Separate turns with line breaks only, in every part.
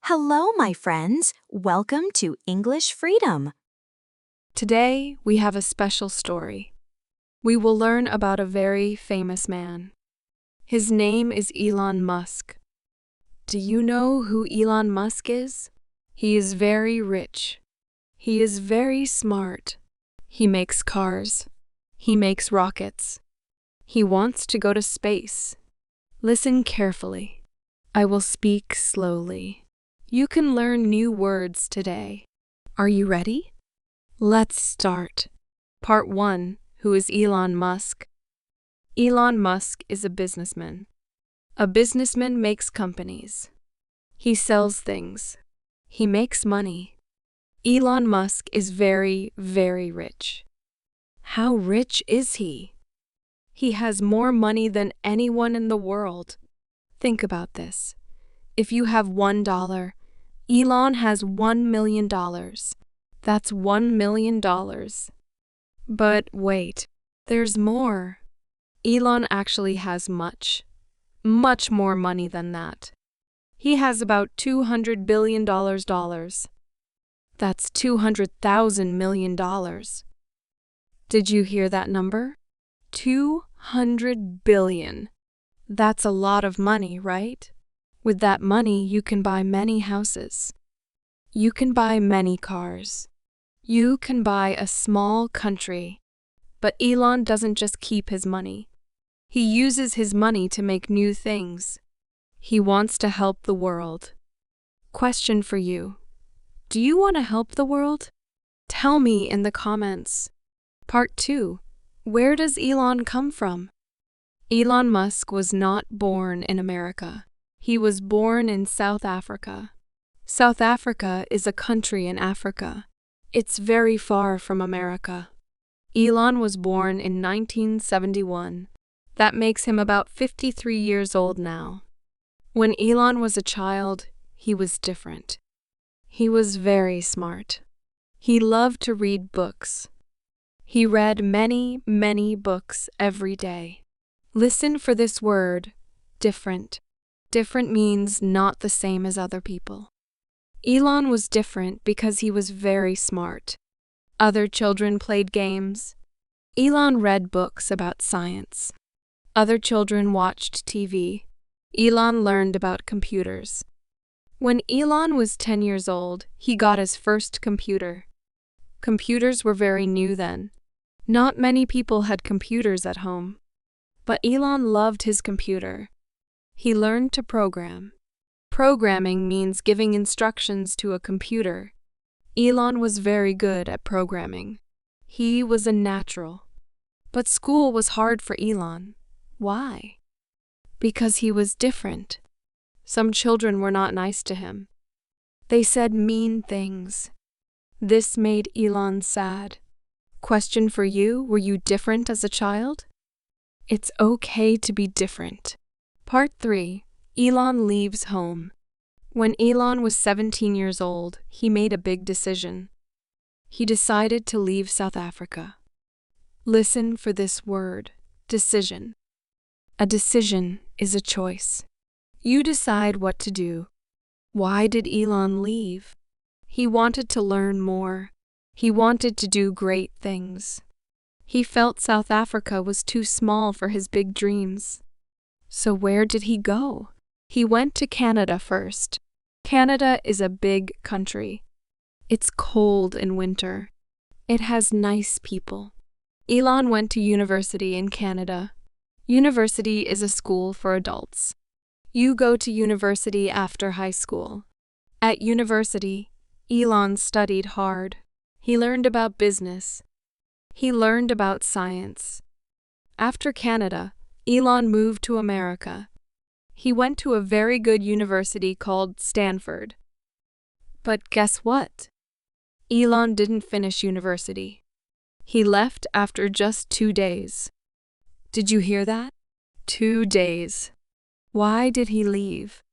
Hello, my friends. Welcome to English Freedom.
Today, we have a special story. We will learn about a very famous man. His name is Elon Musk. Do you know who Elon Musk is? He is very rich. He is very smart. He makes cars. He makes rockets. He wants to go to space. Listen carefully. I will speak slowly. You can learn new words today. Are you ready? Let's start. Part 1. Who is Elon Musk? Elon Musk is a businessman. A businessman makes companies. He sells things. He makes money. Elon Musk is very, very rich. How rich is he? He has more money than anyone in the world. Think about this. If you have $1, Elon has $1 million. That's $1 million. But wait, there's more. Elon actually has much more money than that. He has about $200 billion. That's $200,000 million. Did you hear that number? 200 billion. That's a lot of money, right? With that money, you can buy many houses. You can buy many cars. You can buy a small country. But Elon doesn't just keep his money. He uses his money to make new things. He wants to help the world. Question for you. Do you want to help the world? Tell me in the comments. Part 2. Where does Elon come from? Elon Musk was not born in America. He was born in South Africa. South Africa is a country in Africa. It's very far from America. Elon was born in 1971. That makes him about 53 years old now. When Elon was a child, he was different. He was very smart. He loved to read books. He read many, many books every day. Listen for this word, different. Different means not the same as other people. Elon was different because he was very smart. Other children played games. Elon read books about science. Other children watched TV. Elon learned about computers. When Elon was 10 years old, he got his first computer. Computers were very new then. Not many people had computers at home. But Elon loved his computer. He learned to program. Programming means giving instructions to a computer. Elon was very good at programming. He was a natural. But school was hard for Elon. Why? Because he was different. Some children were not nice to him. They said mean things. This made Elon sad. Question for you, were you different as a child? It's okay to be different. Part 3. Elon leaves home. When Elon was 17 years old, he made a big decision. He decided to leave South Africa. Listen for this word, decision. A decision is a choice. You decide what to do. Why did Elon leave? He wanted to learn more. He wanted to do great things. He felt South Africa was too small for his big dreams. So where did he go? He went to Canada first. Canada is a big country. It's cold in winter. It has nice people. Elon went to university in Canada. University is a school for adults. You go to university after high school. At university, Elon studied hard. He learned about business. He learned about science. After Canada, Elon moved to America. He went to a very good university called Stanford. But guess what? Elon didn't finish university. He left after just 2 days. Did you hear that? 2 days. Why did he leave?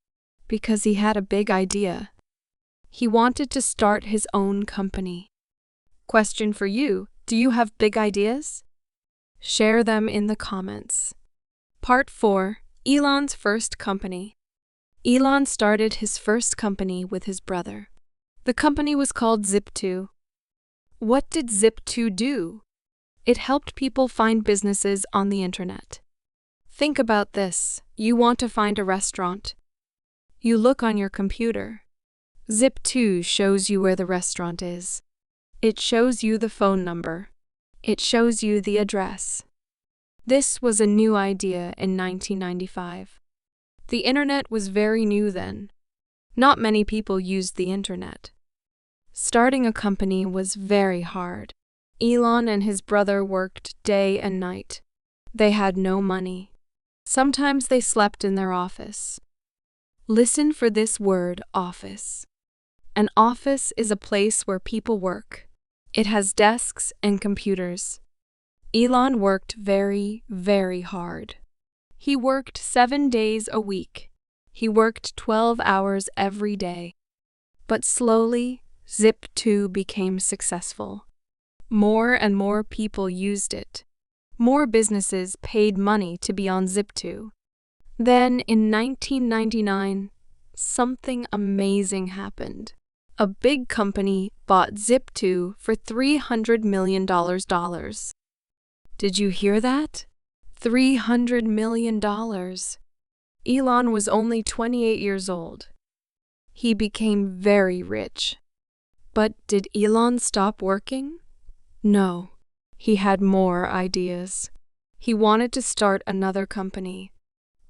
Because he had a big idea. He wanted to start his own company. Question for you, do you have big ideas? Share them in the comments. Part 4. Elon's first company. Elon started his first company with his brother. The company was called Zip2. What did Zip2 do? It helped people find businesses on the internet. Think about this. You want to find a restaurant. You look on your computer. Zip2 shows you where the restaurant is. It shows you the phone number. It shows you the address. This was a new idea in 1995. The internet was very new then. Not many people used the internet. Starting a company was very hard. Elon and his brother worked day and night. They had no money. Sometimes they slept in their office. Listen for this word, office. An office is a place where people work. It has desks and computers. Elon worked very, very hard. He worked 7 days a week. He worked 12 hours every day. But slowly, Zip2 became successful. More and more people used it. More businesses paid money to be on Zip2. Then, in 1999, something amazing happened. A big company bought Zip2 for $300 million. Did you hear that? $300 million. Elon was only 28 years old. He became very rich. But did Elon stop working? No. He had more ideas. He wanted to start another company.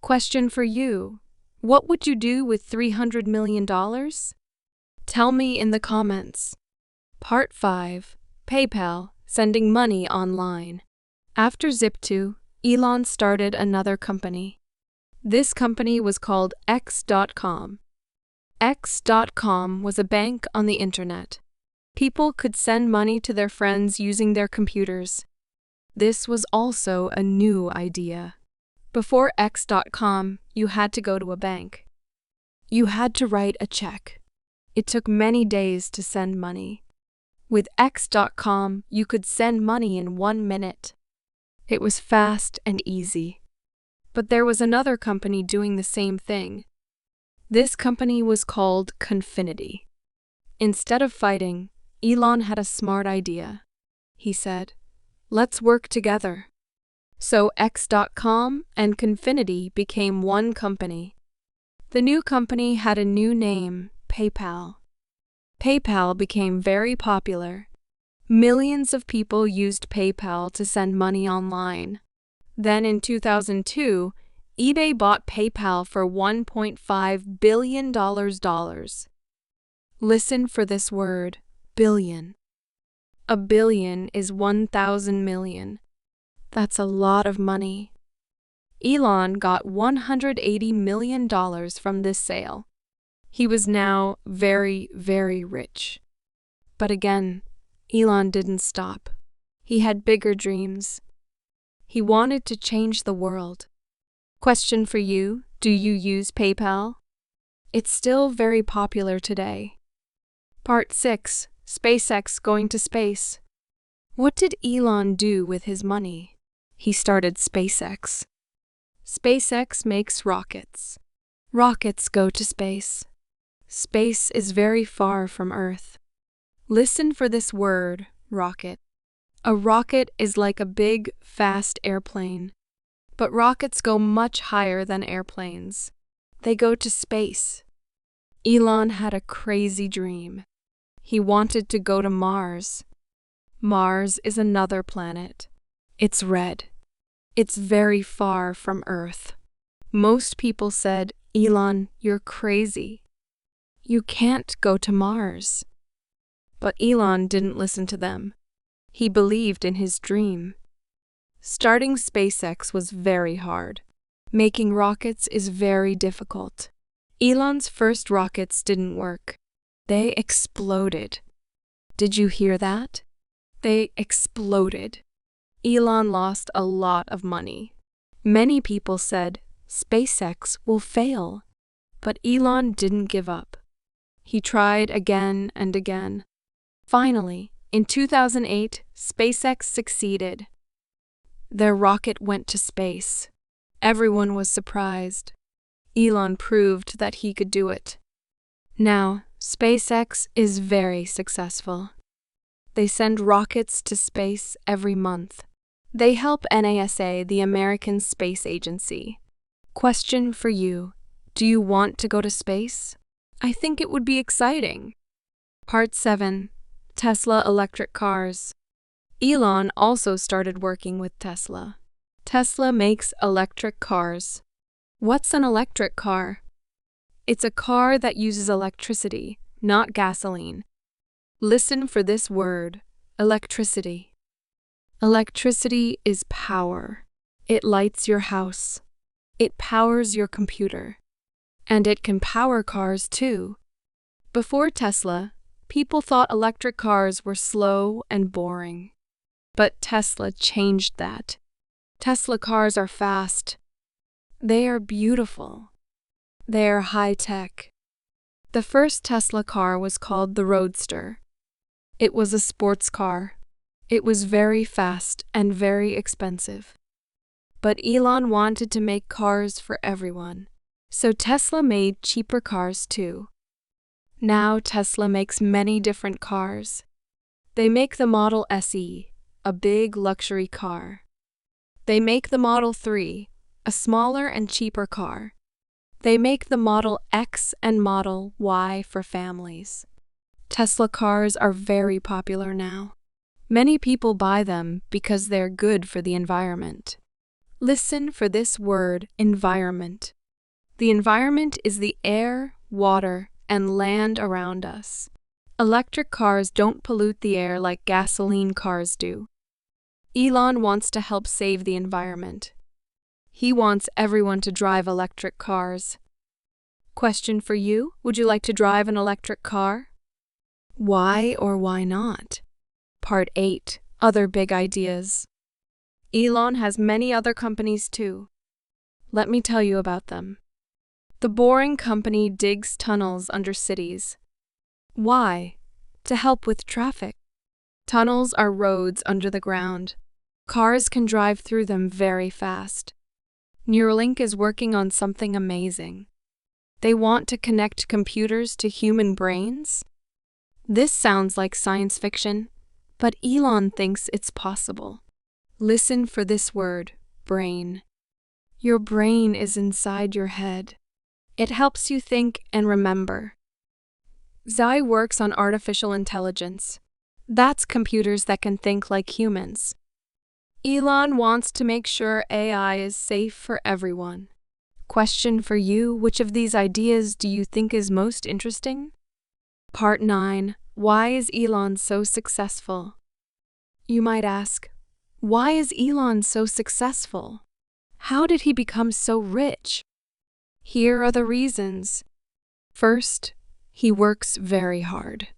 Question for you. What would you do with $300 million? Tell me in the comments. Part 5. PayPal, sending money online. After Zip2, Elon started another company. This company was called X.com. X.com was a bank on the internet. People could send money to their friends using their computers. This was also a new idea. Before X.com, you had to go to a bank. You had to write a check. It took many days to send money. With X.com, you could send money in 1 minute. It was fast and easy. But there was another company doing the same thing. This company was called Confinity. Instead of fighting, Elon had a smart idea. He said, "Let's work together." So X.com and Confinity became one company. The new company had a new name, PayPal. PayPal became very popular. Millions of people used PayPal to send money online. Then in 2002, eBay bought PayPal for $1.5 billion. Listen for this word, billion. A billion is 1,000 million. That's a lot of money. Elon got $180 million from this sale. He was now very, very rich. But again, Elon didn't stop. He had bigger dreams. He wanted to change the world. Question for you, do you use PayPal? It's still very popular today. Part 6. SpaceX going to space. What did Elon do with his money? He started SpaceX. SpaceX makes rockets. Rockets go to space. Space is very far from Earth. Listen for this word, rocket. A rocket is like a big, fast airplane. But rockets go much higher than airplanes. They go to space. Elon had a crazy dream. He wanted to go to Mars. Mars is another planet. It's red. It's very far from Earth. Most people said, "Elon, you're crazy. You can't go to Mars." But Elon didn't listen to them. He believed in his dream. Starting SpaceX was very hard. Making rockets is very difficult. Elon's first rockets didn't work. They exploded. Did you hear that? They exploded. Elon lost a lot of money. Many people said, SpaceX will fail. But Elon didn't give up. He tried again and again. Finally, in 2008, SpaceX succeeded. Their rocket went to space. Everyone was surprised. Elon proved that he could do it. Now, SpaceX is very successful. They send rockets to space every month. They help NASA, the American Space Agency. Question for you: do you want to go to space? I think it would be exciting. Part 7. Tesla electric cars. Elon also started working with Tesla. Tesla makes electric cars. What's an electric car? It's a car that uses electricity, not gasoline. Listen for this word: electricity. Electricity is power. It lights your house. It powers your computer. And it can power cars too. Before Tesla, people thought electric cars were slow and boring. But Tesla changed that. Tesla cars are fast. They are beautiful. They are high-tech. The first Tesla car was called the Roadster. It was a sports car. It was very fast and very expensive. But Elon wanted to make cars for everyone. So Tesla made cheaper cars too. Now Tesla makes many different cars. They make the Model SE, a big luxury car. They make the Model 3, a smaller and cheaper car. They make the Model X and Model Y for families. Tesla cars are very popular now. Many people buy them because they're good for the environment. Listen for this word: environment. The environment is the air, water, and land around us. Electric cars don't pollute the air like gasoline cars do. Elon wants to help save the environment. He wants everyone to drive electric cars. Question for you: would you like to drive an electric car? Why or why not? Part 8. Other big ideas. Elon has many other companies too. Let me tell you about them. The Boring Company digs tunnels under cities. Why? To help with traffic. Tunnels are roads under the ground. Cars can drive through them very fast. Neuralink is working on something amazing. They want to connect computers to human brains? This sounds like science fiction, but Elon thinks it's possible. Listen for this word: brain. Your brain is inside your head. It helps you think and remember. Zai works on artificial intelligence. That's computers that can think like humans. Elon wants to make sure AI is safe for everyone. Question for you: which of these ideas do you think is most interesting? Part 9. Why is Elon so successful? You might ask, why is Elon so successful? How did he become so rich? Here are the reasons. First, he works very hard.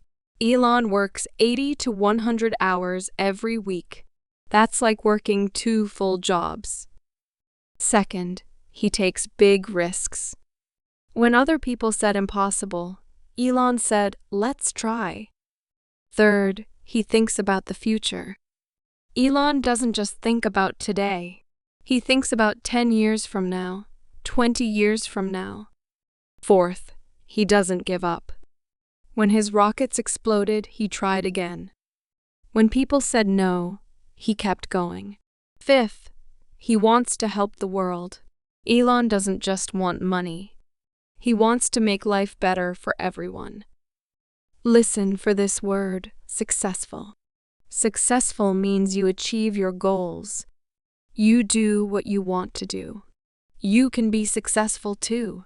Elon works 80 to 100 hours every week. That's like working 2 full jobs. Second, he takes big risks. When other people said impossible, Elon said, let's try. Third, he thinks about the future. Elon doesn't just think about today. He thinks about 10 years from now, 20 years from now. Fourth, he doesn't give up. When his rockets exploded, he tried again. When people said no, he kept going. Fifth, he wants to help the world. Elon doesn't just want money. He wants to make life better for everyone. Listen for this word: successful. Successful means you achieve your goals. You do what you want to do. You can be successful too.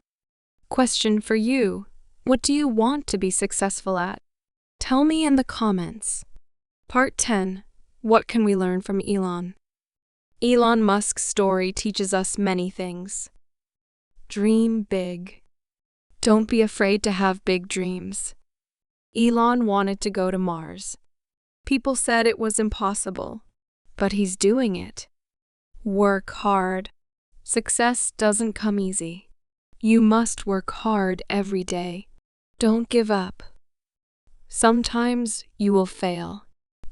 Question for you: what do you want to be successful at? Tell me in the comments. Part 10. What can we learn from Elon? Elon Musk's story teaches us many things. Dream big. Don't be afraid to have big dreams. Elon wanted to go to Mars. People said it was impossible, but he's doing it. Work hard. Success doesn't come easy. You must work hard every day. Don't give up. Sometimes you will fail.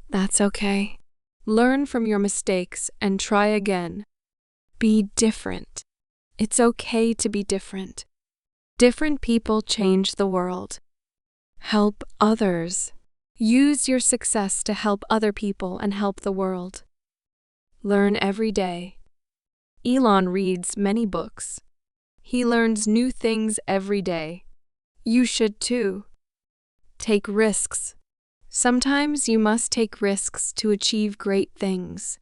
That's okay. Learn from your mistakes and try again. Be different. It's okay to be different. Different people change the world. Help others. Use your success to help other people and help the world. Learn every day. Elon reads many books. He learns new things every day. You should too. Take risks. Sometimes you must take risks to achieve great things.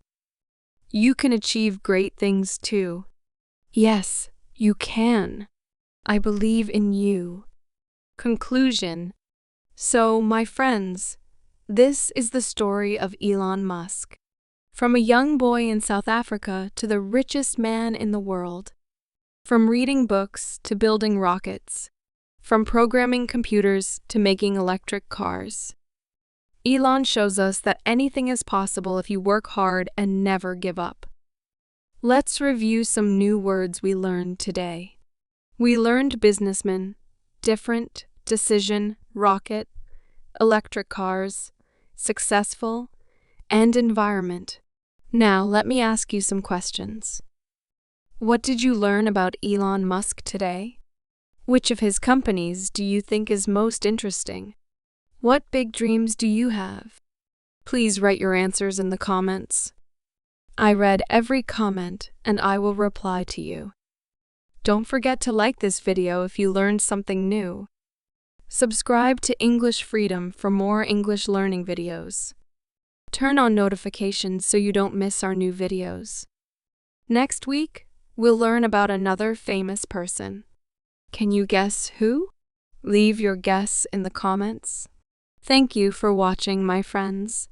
You can achieve great things too. Yes, you can. I believe in you. Conclusion. So, my friends, this is the story of Elon Musk. From a young boy in South Africa to the richest man in the world. From reading books to building rockets. From programming computers to making electric cars. Elon shows us that anything is possible if you work hard and never give up. Let's review some new words we learned today. We learned businessman, different, decision, rocket, electric cars, successful, and environment. Now, let me ask you some questions. What did you learn about Elon Musk today? Which of his companies do you think is most interesting? What big dreams do you have? Please write your answers in the comments. I read every comment and I will reply to you. Don't forget to like this video if you learned something new. Subscribe to English Freedom for more English learning videos. Turn on notifications so you don't miss our new videos. Next week, we'll learn about another famous person. Can you guess who? Leave your guess in the comments. Thank you for watching, my friends.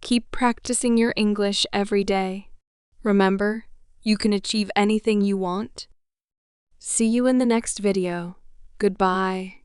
Keep practicing your English every day. Remember, you can achieve anything you want. See you in the next video. Goodbye.